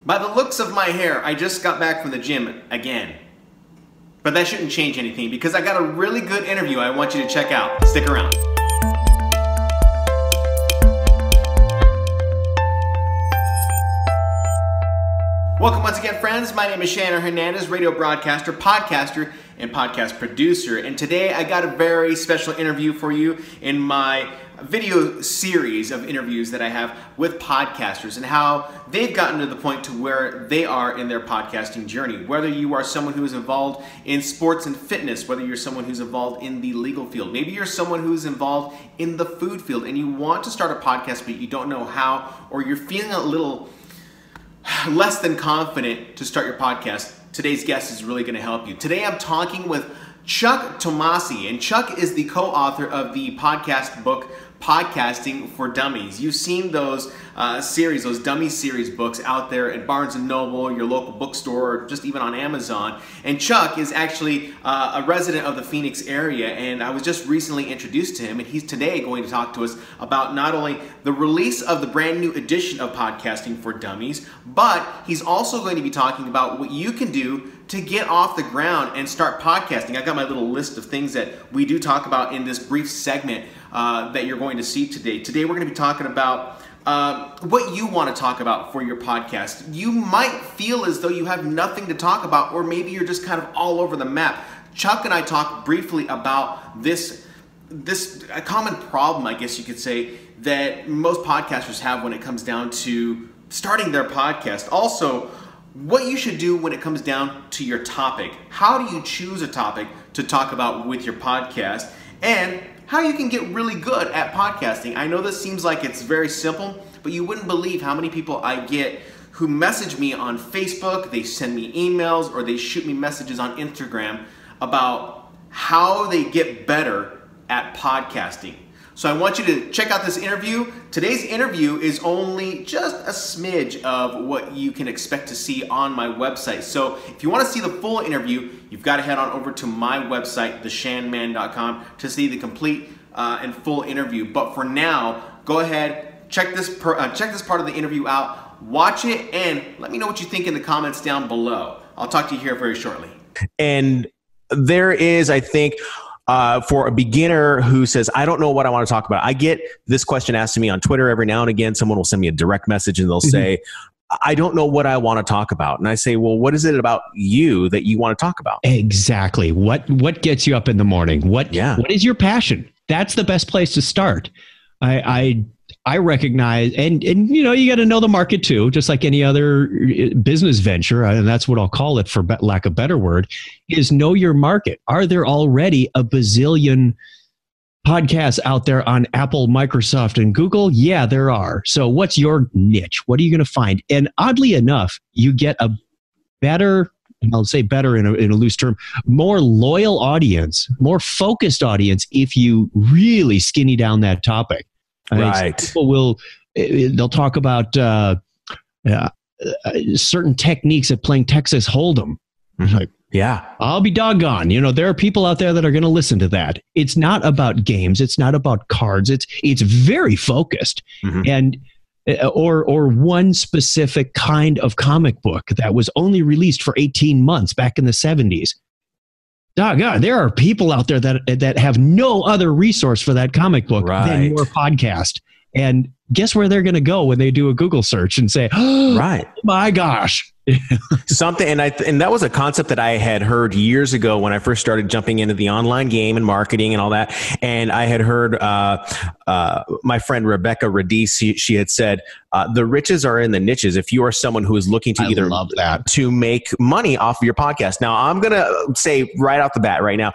By the looks of my hair, I just got back from the gym again. But that shouldn't change anything because I got a really good interview I want you to check out. Stick around. Welcome once again, friends. My name is Shannon Hernandez, radio broadcaster, podcaster, and podcast producer. And today I got a very special interview for you in my video series of interviews that I have with podcasters and how they've gotten to the point to where they are in their podcasting journey. Whether you are someone who is involved in sports and fitness, whether you're someone who's involved in the legal field, maybe you're someone who's involved in the food field and you want to start a podcast but you don't know how, or you're feeling a little less than confident to start your podcast, today's guest is really going to help you. Today I'm talking with Chuck Tomasi, and Chuck is the co-author of the podcast book, Podcasting for Dummies. You've seen those series, those Dummies series books out there at Barnes & Noble, your local bookstore, or just even on Amazon. And Chuck is actually a resident of the Phoenix area, and I was just recently introduced to him, and he's today going to talk to us about not only the release of the brand new edition of Podcasting for Dummies, but he's also going to be talking about what you can do to get off the ground and start podcasting. I got my little list of things that we do talk about in this brief segment that you're going to see today. Today we're going to be talking about what you want to talk about for your podcast. You might feel as though you have nothing to talk about, or maybe you're just kind of all over the map. Chuck and I talked briefly about this a common problem, I guess you could say, that most podcasters have when it comes down to starting their podcast. Also, what you should do when it comes down to your topic. How do you choose a topic to talk about with your podcast? And how you can get really good at podcasting. I know this seems like it's very simple, but you wouldn't believe how many people I get who message me on Facebook, they send me emails, or they shoot me messages on Instagram about how they get better at podcasting. So I want you to check out this interview. Today's interview is only just a smidge of what you can expect to see on my website. So if you want to see the full interview, you've got to head on over to my website, theshanman.com, to see the complete and full interview. But for now, go ahead, check this part of the interview out, watch it, and let me know what you think in the comments down below. I'll talk to you here very shortly. And there is, I think, for a beginner who says, I don't know what I want to talk about. I get this question asked to me on Twitter every now and again. Someone will send me a direct message and they'll say, I don't know what I want to talk about. And I say, well, what is it about you that you want to talk about? Exactly. What gets you up in the morning? What is your passion? That's the best place to start. I recognize, and you know, you got to know the market too, just like any other business venture, and that's what I'll call it for lack of a better word, is know your market. Are there already a bazillion podcasts out there on Apple, Microsoft, and Google? Yeah, there are. So what's your niche? What are you going to find? And oddly enough, you get a better, I'll say better in a loose term, more loyal audience, more focused audience if you really skinny down that topic. Right. People they'll talk about certain techniques of playing Texas Hold'em. Like, yeah, I'll be doggone. You know, there are people out there that are going to listen to that. It's not about games. It's not about cards. It's very focused. And or one specific kind of comic book that was only released for 18 months back in the 70s. Doggone, there are people out there that have no other resource for that comic book than your podcast. And guess where they're going to go when they do a Google search and say, oh my gosh. Something, and that was a concept that I had heard years ago when I first started jumping into the online game and marketing and all that. And I had heard my friend Rebecca Radice, she had said, the riches are in the niches. If you are someone who is looking to to make money off of your podcast. Now, I'm going to say right off the bat right now,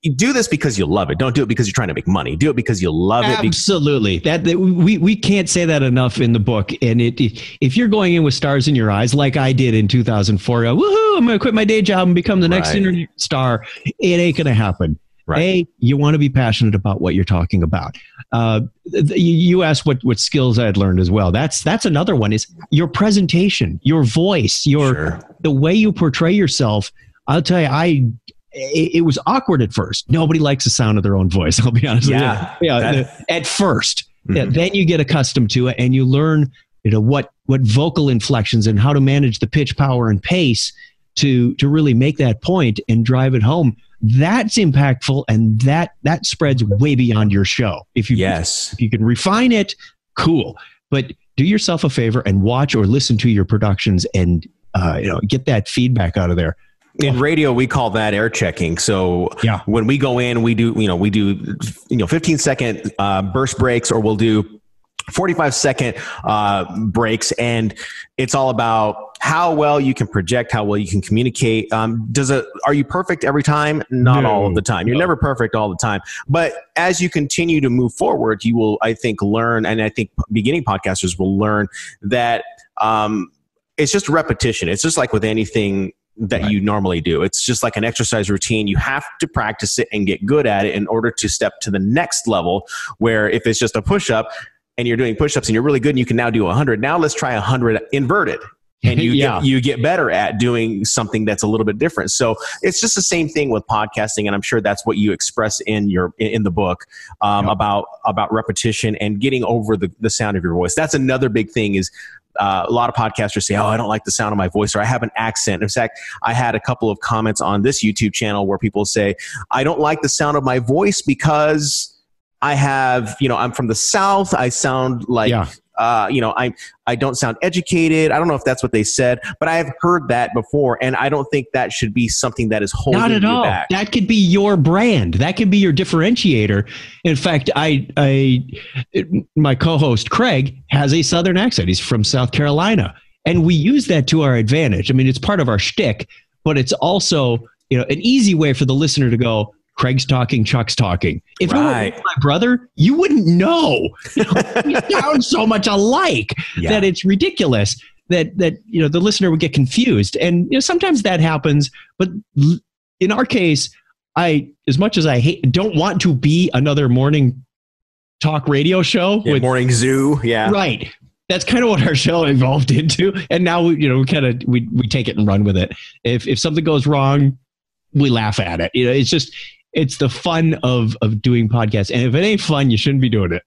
you do this because you love it. Don't do it because you're trying to make money. Do it because you love it. Absolutely. We can't say that enough in the book. And if you're going in with stars in your eyes, like I did in 2004, woohoo, I'm going to quit my day job and become the next internet star. It ain't going to happen. Right. You want to be passionate about what you're talking about. You asked what skills I had learned as well. That's another one, is your presentation, your voice, the way you portray yourself. I'll tell you, it was awkward at first. Nobody likes the sound of their own voice. I'll be honest with you. At first. Then you get accustomed to it and you learn what vocal inflections and how to manage the pitch, power, and pace to really make that point and drive it home. That's impactful, and that spreads way beyond your show. If you can refine it, cool. But do yourself a favor and watch or listen to your productions and get that feedback out of there. In radio, we call that air checking. So when we go in, we do 15-second burst breaks, or we'll do 45-second breaks, and it's all about how well you can project, how well you can communicate. Are you perfect every time? Not all of the time. You're never perfect all the time. But as you continue to move forward, you will, I think, learn, and I think beginning podcasters will learn that it's just repetition. It's just like with anything that you normally do. It's just like an exercise routine. You have to practice it and get good at it in order to step to the next level, where if it's just a push-up and you're doing push-ups and you're really good and you can now do 100, now let's try 100 inverted. And you get better at doing something that's a little bit different. So it's just the same thing with podcasting, and I'm sure that's what you express in the book about repetition and getting over the sound of your voice. That's another big thing is a lot of podcasters say, I don't like the sound of my voice, or I have an accent. In fact, I had a couple of comments on this YouTube channel where people say, I don't like the sound of my voice because I have, I'm from the South. I sound like, I don't sound educated. I don't know if that's what they said, but I have heard that before, and I don't think that should be something that is holding you back. Not at all. That could be your brand. That could be your differentiator. In fact, my co-host Craig has a Southern accent. He's from South Carolina, and we use that to our advantage. I mean, it's part of our shtick, but it's also an easy way for the listener to go, Craig's talking, Chuck's talking. If it were my brother, you wouldn't know. We sound so much alike that it's ridiculous that the listener would get confused. And sometimes that happens. But in our case, as much as I don't want to be another morning talk radio show with morning zoo, right. That's kind of what our show evolved into. And now we take it and run with it. If something goes wrong, we laugh at it. It's the fun of doing podcasts. And if it ain't fun, you shouldn't be doing it.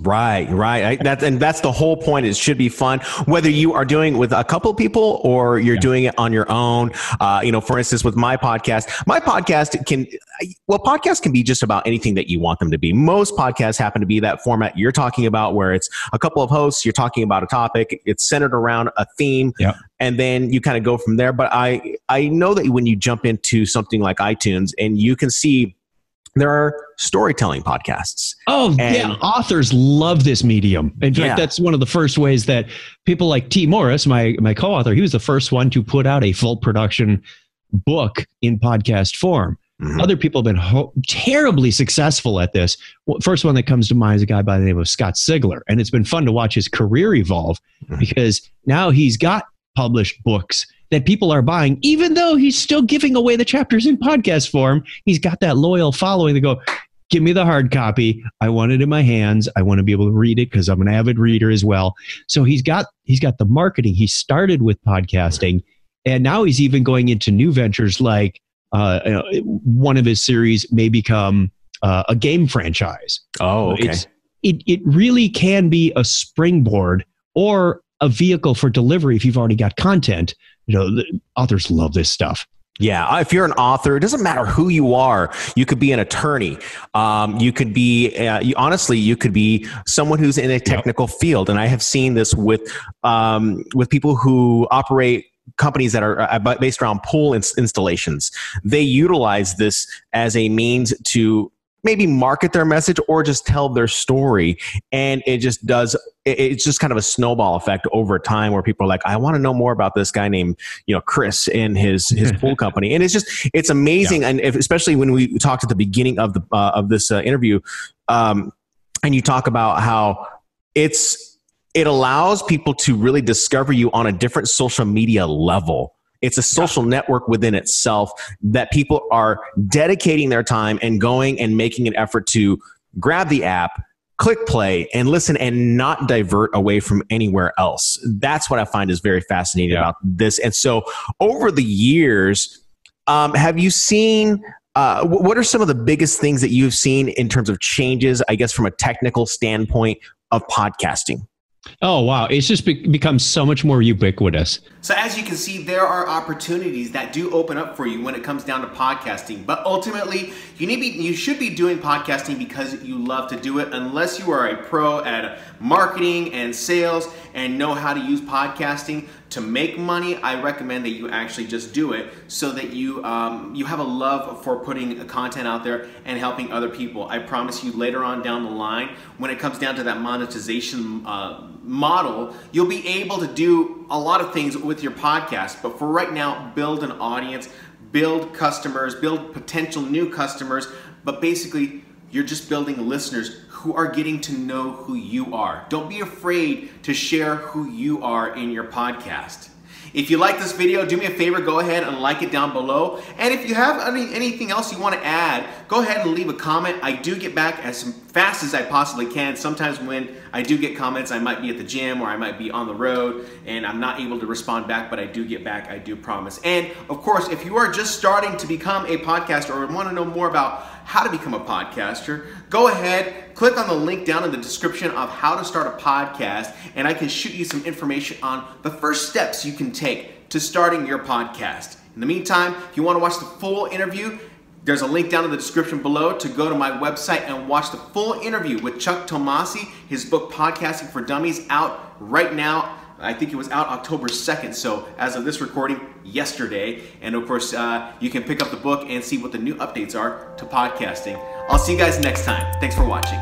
Right. That's the whole point. It should be fun, whether you are doing it with a couple of people or you're doing it on your own. For instance, with my podcast podcasts can be just about anything that you want them to be. Most podcasts happen to be that format you're talking about, where it's a couple of hosts, you're talking about a topic, it's centered around a theme, and then you kind of go from there. But I know that when you jump into something like iTunes, and you can see there are storytelling podcasts. Authors love this medium. In fact, that's one of the first ways that people like T. Morris, my co-author, he was the first one to put out a full production book in podcast form. Mm-hmm. Other people have been terribly successful at this. First one that comes to mind is a guy by the name of Scott Sigler. And it's been fun to watch his career evolve because now he's got published books that people are buying, even though he's still giving away the chapters in podcast form. He's got that loyal following that go, give me the hard copy. I want it in my hands. I want to be able to read it because I'm an avid reader as well. So he's got the marketing. He started with podcasting, and now he's even going into new ventures like one of his series may become a game franchise. Oh, okay. It really can be a springboard or a vehicle for delivery if you've already got content. The authors love this stuff. Yeah, if you're an author, it doesn't matter who you are. You could be an attorney. You could be, you could be someone who's in a technical field. And I have seen this with people who operate companies that are based around pool installations. They utilize this as a means to maybe market their message or just tell their story. And it's just kind of a snowball effect over time where people are like, I want to know more about this guy named, Chris and his pool company. And it's amazing. And especially when we talked at the beginning of this interview, and you talk about how it allows people to really discover you on a different social media level. It's a social network within itself that people are dedicating their time and going and making an effort to grab the app, click play, and listen and not divert away from anywhere else. That's what I find is very fascinating about this. And so over the years, have you seen, what are some of the biggest things that you've seen in terms of changes, I guess, from a technical standpoint of podcasting? Oh, wow. It's just become so much more ubiquitous. So as you can see, there are opportunities that do open up for you when it comes down to podcasting. But ultimately, you should be doing podcasting because you love to do it. Unless you are a pro at marketing and sales and know how to use podcasting to make money, I recommend that you actually just do it so that you have a love for putting content out there and helping other people. I promise you later on down the line, when it comes down to that monetization model, you'll be able to do a lot of things with your podcast. But for right now, build an audience, build customers, build potential new customers, but basically you're just building listeners who are getting to know who you are. Don't be afraid to share who you are in your podcast. If you like this video, do me a favor, go ahead and like it down below. And if you have anything else you want to add, go ahead and leave a comment. I do get back as fast as I possibly can. Sometimes when I do get comments, I might be at the gym or I might be on the road and I'm not able to respond back, but I do get back, I do promise. And of course, if you are just starting to become a podcaster or want to know more about how to become a podcaster, go ahead, click on the link down in the description of how to start a podcast, and I can shoot you some information on the first steps you can take to starting your podcast. In the meantime, if you want to watch the full interview, there's a link down in the description below to go to my website and watch the full interview with Chuck Tomasi. His book, Podcasting for Dummies, out right now. I think it was out October 2nd, so as of this recording, yesterday. And of course, you can pick up the book and see what the new updates are to podcasting. I'll see you guys next time. Thanks for watching.